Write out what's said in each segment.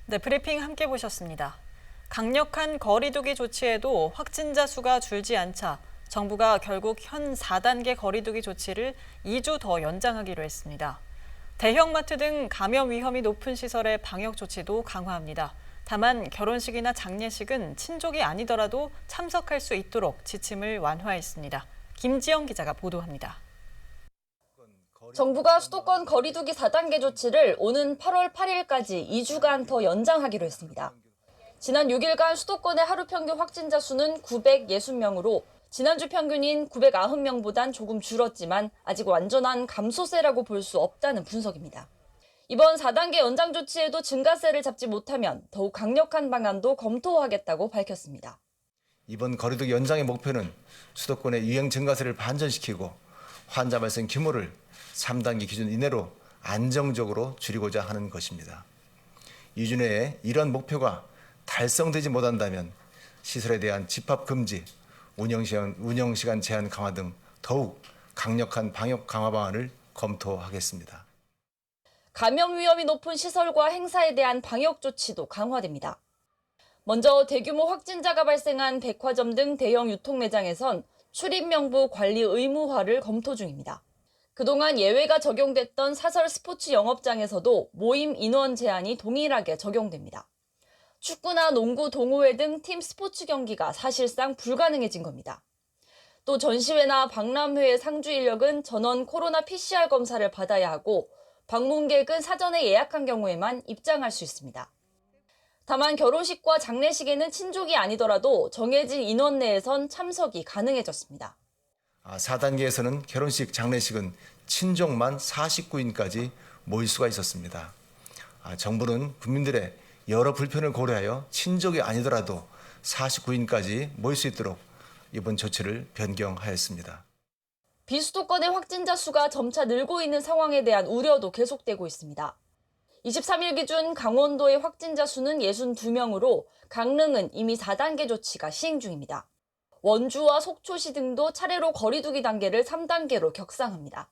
네, 브리핑 함께 보셨습니다. 강력한 거리두기 조치에도 확진자 수가 줄지 않자 정부가 결국 현 4단계 거리두기 조치를 2주 더 연장하기로 했습니다. 대형마트 등 감염 위험이 높은 시설의 방역 조치도 강화합니다. 다만 결혼식이나 장례식은 친족이 아니더라도 참석할 수 있도록 지침을 완화했습니다. 김지영 기자가 보도합니다. 정부가 수도권 거리두기 4단계 조치를 오는 8월 8일까지 2주간 더 연장하기로 했습니다. 지난 6일간 수도권의 하루 평균 확진자 수는 960명으로 지난주 평균인 990명보단 조금 줄었지만 아직 완전한 감소세라고 볼 수 없다는 분석입니다. 이번 4단계 연장 조치에도 증가세를 잡지 못하면 더욱 강력한 방안도 검토하겠다고 밝혔습니다. 이번 거리두기 연장의 목표는 수도권의 유행 증가세를 반전시키고 환자 발생 규모를 3단계 기준 이내로 안정적으로 줄이고자 하는 것입니다. 2주 내에 이런 목표가 달성되지 못한다면 시설에 대한 집합 금지, 운영시간 제한 강화 등 더욱 강력한 방역 강화 방안을 검토하겠습니다. 감염 위험이 높은 시설과 행사에 대한 방역 조치도 강화됩니다. 먼저 대규모 확진자가 발생한 백화점 등 대형 유통 매장에선 출입 명부 관리 의무화를 검토 중입니다. 그동안 예외가 적용됐던 사설 스포츠 영업장에서도 모임 인원 제한이 동일하게 적용됩니다. 축구나 농구, 동호회 등 팀 스포츠 경기가 사실상 불가능해진 겁니다. 또 전시회나 박람회의 상주 인력은 전원 코로나 PCR 검사를 받아야 하고 방문객은 사전에 예약한 경우에만 입장할 수 있습니다. 다만 결혼식과 장례식에는 친족이 아니더라도 정해진 인원 내에선 참석이 가능해졌습니다. 4단계에서는 결혼식, 장례식은 친족만 49인까지 모일 수가 있었습니다. 정부는 국민들의 여러 불편을 고려하여 친족이 아니더라도 49인까지 모일 수 있도록 이번 조치를 변경하였습니다. 비수도권의 확진자 수가 점차 늘고 있는 상황에 대한 우려도 계속되고 있습니다. 23일 기준 강원도의 확진자 수는 62명으로 강릉은 이미 4단계 조치가 시행 중입니다. 원주와 속초시 등도 차례로 거리두기 단계를 3단계로 격상합니다.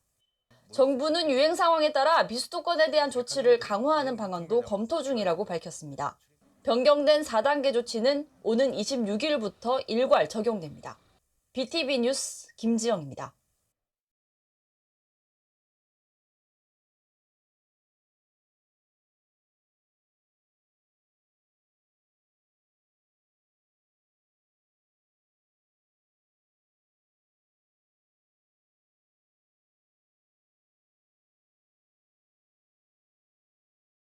정부는 유행 상황에 따라 비수도권에 대한 조치를 강화하는 방안도 검토 중이라고 밝혔습니다. 변경된 4단계 조치는 오는 26일부터 일괄 적용됩니다. BTV 뉴스 김지영입니다.